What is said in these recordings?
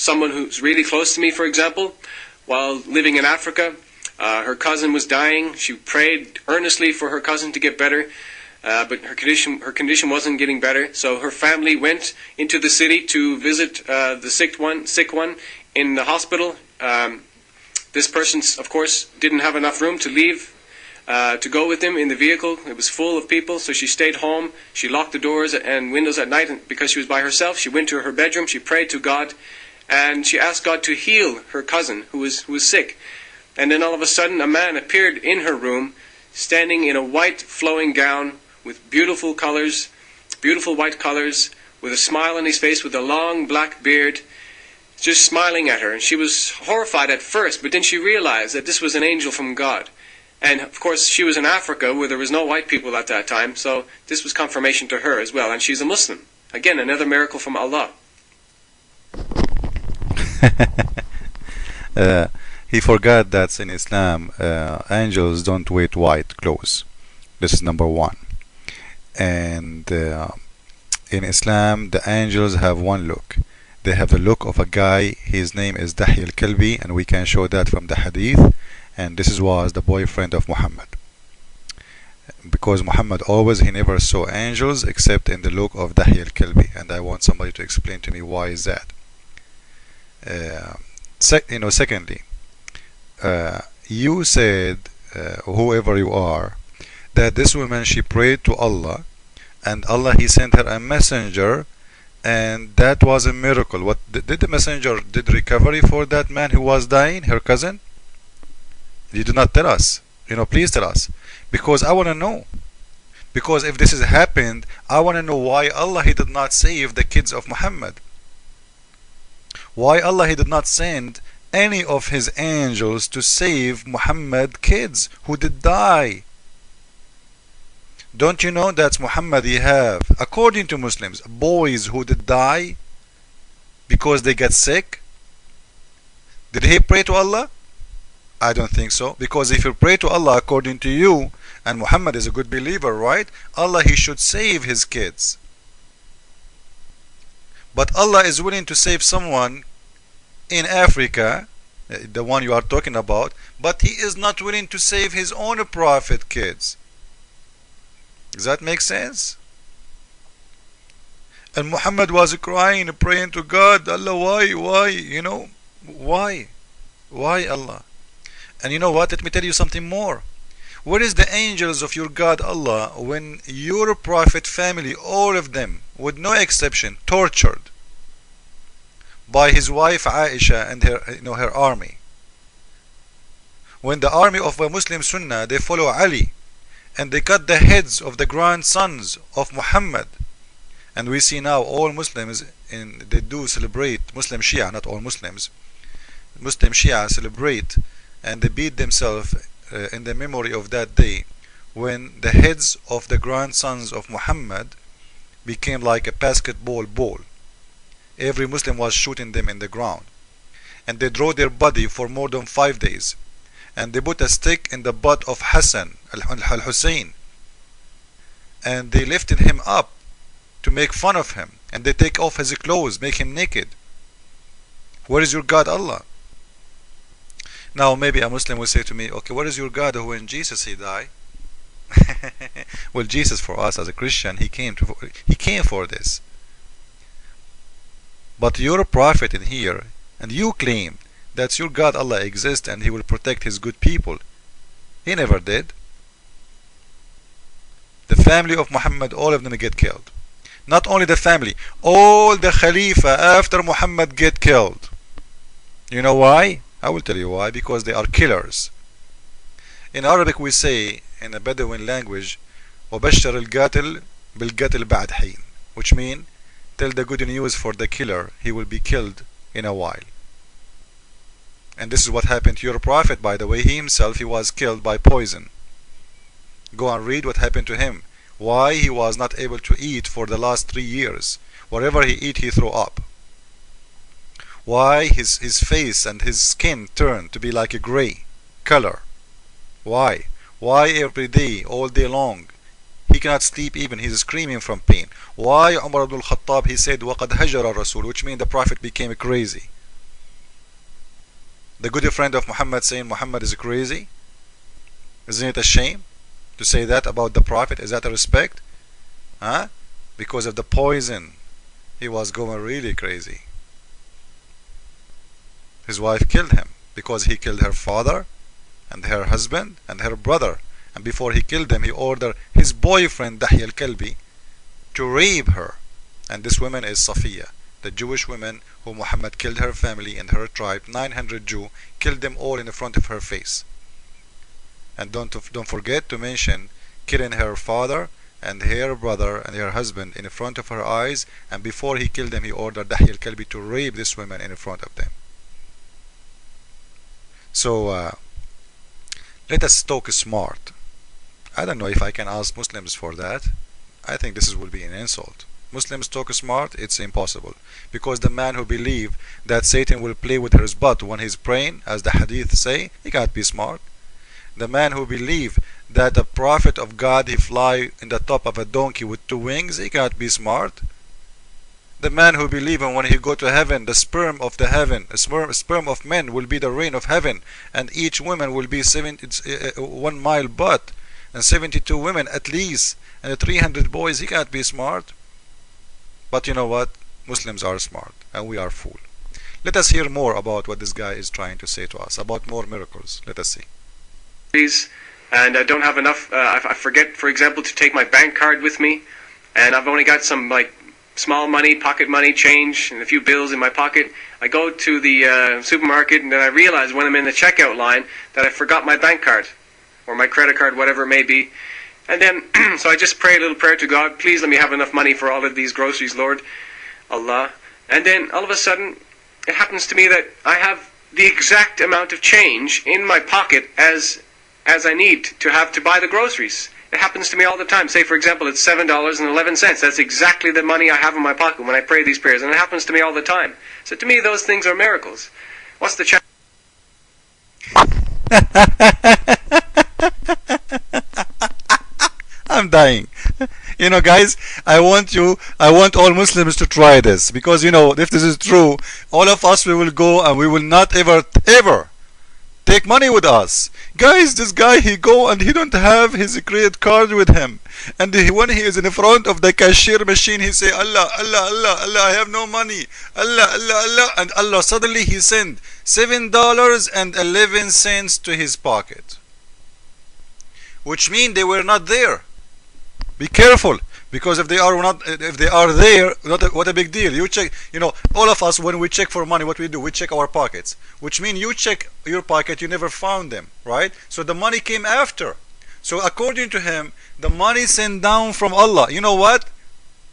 someone who's really close to me, for example, while living in Africa. Her cousin was dying. She prayed earnestly for her cousin to get better, but her condition wasn't getting better. So her family went into the city to visit the sick one in the hospital. This person, of course, didn't have enough room to leave, to go with him in the vehicle. It was full of people, so she stayed home. She locked the doors and windows at night, and because she was by herself, she went to her bedroom, she prayed to God, and she asked God to heal her cousin who was sick. And then all of a sudden, a man appeared in her room, standing in a white flowing gown with beautiful colors, beautiful white colors, with a smile on his face, with a long black beard, just smiling at her. And she was horrified at first, but then she realized that this was an angel from God. And of course, she was in Africa where there was no white people at that time, so this was confirmation to her as well. And she's a Muslim. Again, another miracle from Allah. He forgot that in Islam, angels don't wear white clothes. This is number one. And in Islam, the angels have one look. They have the look of a guy. His name is Dihya al-Kalbi, and we can show that from the hadith. And this was the boyfriend of Muhammad. Because Muhammad he never saw angels except in the look of Dihya al-Kalbi. And I want somebody to explain to me why is that. Secondly, you said, whoever you are, that this woman, she prayed to Allah, and Allah, he sent her a messenger, and that was a miracle. What did the messenger did recovery for that man who was dying, her cousin? You do not tell us. Please tell us, because I want to know. Because if this has happened, I want to know why Allah, he did not save the kids of Muhammad. Why Allah, he did not send any of his angels to save Muhammad kids who did die. Don't you know that Muhammad, he have, according to Muslims, boys who did die because they get sick? Did he pray to Allah? I don't think so, because if you pray to Allah according to you, and Muhammad is a good believer, right? Allah, he should save his kids. But Allah is willing to save someone in Africa, the one you are talking about, but he is not willing to save his own prophet kids. Does that make sense? And Muhammad was crying, praying to God, Allah, why? Why Allah? And you know what? Let me tell you something more. Where is the angels of your God Allah when your prophet family, all of them, with no exception, tortured by his wife Aisha and her army? When the army of the Muslim Sunnah, they follow Ali, and they cut the heads of the grandsons of Muhammad. And we see now all Muslims, they do celebrate, Muslim Shia, not all Muslims, Muslim Shia celebrate, and they beat themselves in the memory of that day when the heads of the grandsons of Muhammad became like a basketball ball. Every Muslim was shooting them in the ground, and they draw their body for more than 5 days, and they put a stick in the butt of Hassan al-Hussein, and they lifted him up to make fun of him, and they take off his clothes, make him naked. Where is your God Allah? Now maybe a Muslim will say to me, okay, where is your God when Jesus he died? Well, Jesus for us as a Christian, he came for this. But your prophet in here, and you claim that your God Allah exists and he will protect his good people. He never did. The family of Muhammad, all of them get killed. Not only the family, all the Khalifa after Muhammad get killed. You know why? I will tell you why. Because they are killers. In Arabic we say, in a Bedouin language, وَبَشَّرِ الْقَاتِلِ بِالْقَتْلِ بَعْدْ حِينٍ, which means, tell the good news for the killer, he will be killed in a while. And this is what happened to your prophet, by the way. He himself, he was killed by poison. Go and read what happened to him. Why he was not able to eat for the last 3 years. Whatever he eat, he threw up. Why his face and his skin turned to be like a gray color. Why? Why every day, all day long? He cannot sleep even. He's screaming from pain. Why Umar ibn al-Khattab, he said, وَقَدْ هَجَرَ الرَّسُولُ, which means the prophet became crazy. The good friend of Muhammad saying Muhammad is crazy. Isn't it a shame to say that about the Prophet? Is that a respect? Huh? Because of the poison, he was going really crazy. His wife killed him because he killed her father and her husband and her brother. And before he killed them, he ordered his boyfriend Dahya al-Kalbi to rape her. And this woman is Safiya, the Jewish woman who Muhammad killed her family and her tribe. 900 Jews killed them all in the front of her face. And don't forget to mention killing her father and her brother and her husband in front of her eyes. And before he killed them, he ordered Dahya al-Kalbi to rape this woman in front of them. So let us talk smart. I don't know if I can ask Muslims for that. I think this will be an insult. Muslims talk smart, it's impossible. Because the man who believes that Satan will play with his butt when he's praying, as the hadith say, he can't be smart. The man who believes that the prophet of God, he fly in the top of a donkey with 2 wings, he can't be smart. The man who believes when he go to heaven, the sperm of the heaven, sperm of men will be the rain of heaven, and each woman will be 1 mile butt, and 72 women at least, and 300 boys, he can't be smart. But you know what? Muslims are smart, and we are fool. Let us hear more about what this guy is trying to say to us, about more miracles. Let us see. And I don't have enough, I forget, for example, to take my bank card with me, and I've only got some, like, small money, pocket money, change, and a few bills in my pocket. I go to the supermarket, and then I realize when I'm in the checkout line that I forgot my bank card, or my credit card, whatever it may be. And then, so I just pray a little prayer to God, please let me have enough money for all of these groceries, Lord, Allah. And then, all of a sudden, it happens to me that I have the exact amount of change in my pocket as I need to have to buy the groceries. It happens to me all the time. Say, for example, it's $7.11. That's exactly the money I have in my pocket when I pray these prayers. And it happens to me all the time. So to me, those things are miracles. What's the challenge? I'm dying. You know, guys, I want all Muslims to try this. Because, you know, if this is true, all of us, we will go and we will not ever take money with us. Guys, this guy, he go and he don't have his credit card with him. And when he is in front of the cashier machine, he say, Allah, Allah, Allah, Allah, I have no money. Allah, Allah, Allah. And Allah, suddenly he send $7.11 to his pocket. Which means they were not there. Be careful. Because if they are there, what a big deal. You check, you know, all of us, when we check for money, what we do, we check our pockets. Which means you check your pocket, you never found them, right? So the money came after. So according to him, the money sent down from Allah. You know what?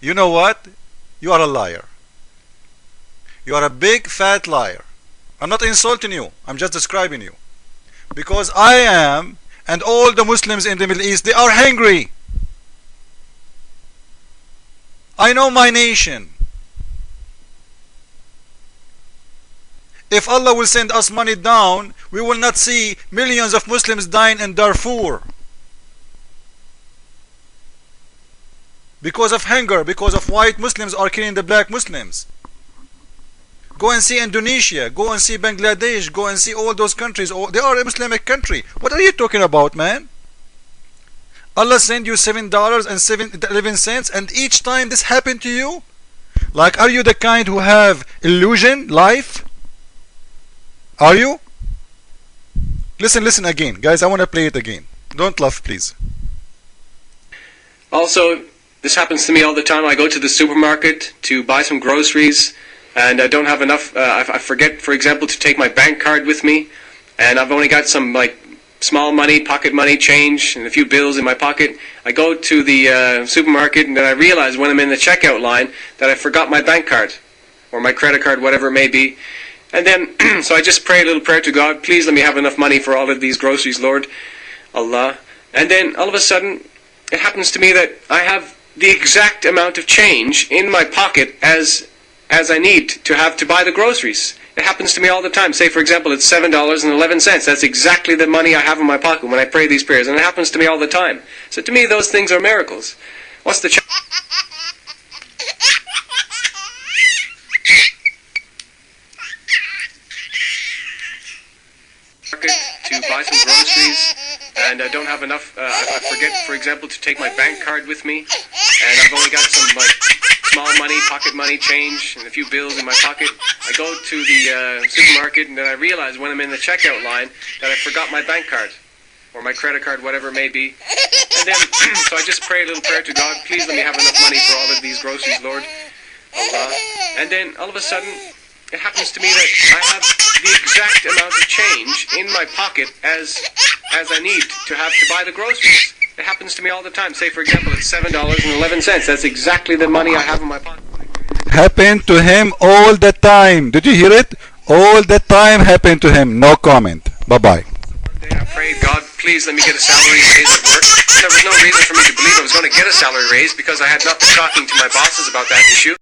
You know what? You are a liar. You are a big fat liar. I'm not insulting you. I'm just describing you. Because I am, and all the Muslims in the Middle East, they are hungry. I know my nation. If Allah will send us money down, we will not see millions of Muslims dying in Darfur. Because of hunger, because of white Muslims are killing the black Muslims. Go and see Indonesia, go and see Bangladesh, go and see all those countries. They are a Islamic country. What are you talking about, man? Allah sent you $7.11, and each time this happened to you? Like, are you the kind who have illusion life? Are you? Listen again. Guys, I want to play it again. Don't laugh, please. Also, this happens to me all the time. I go to the supermarket to buy some groceries, and I don't have enough, I forget, for example, to take my bank card with me, and I've only got some, like, small money, pocket money, change, and a few bills in my pocket. I go to the supermarket, and then I realize when I'm in the checkout line that I forgot my bank card, or my credit card, whatever it may be. And then, so I just pray a little prayer to God, please let me have enough money for all of these groceries, Lord, Allah. And then, all of a sudden, it happens to me that I have the exact amount of change in my pocket as I need to have to buy the groceries. It happens to me all the time. Say, for example, it's $7.11. That's exactly the money I have in my pocket when I pray these prayers. And it happens to me all the time. So to me, those things are miracles. What's the buy some groceries, and I don't have enough. I forget, for example, to take my bank card with me, and I've only got some small money, pocket money, change, and a few bills in my pocket. I go to the supermarket, and then I realize when I'm in the checkout line that I forgot my bank card or my credit card, whatever it may be. And then, so I just pray a little prayer to God, please let me have enough money for all of these groceries, Lord. Allah. And then all of a sudden, it happens to me that I have the exact amount of change in my pocket as I need to have to buy the groceries. It happens to me all the time. Say, for example, it's $7.11. That's exactly the money I have in my pocket. Happened to him all the time. Did you hear it? All the time happened to him. No comment. Bye-bye. One day I prayed, God, please let me get a salary raise at work. There was no reason for me to believe I was going to get a salary raise because I had not been talking to my bosses about that issue.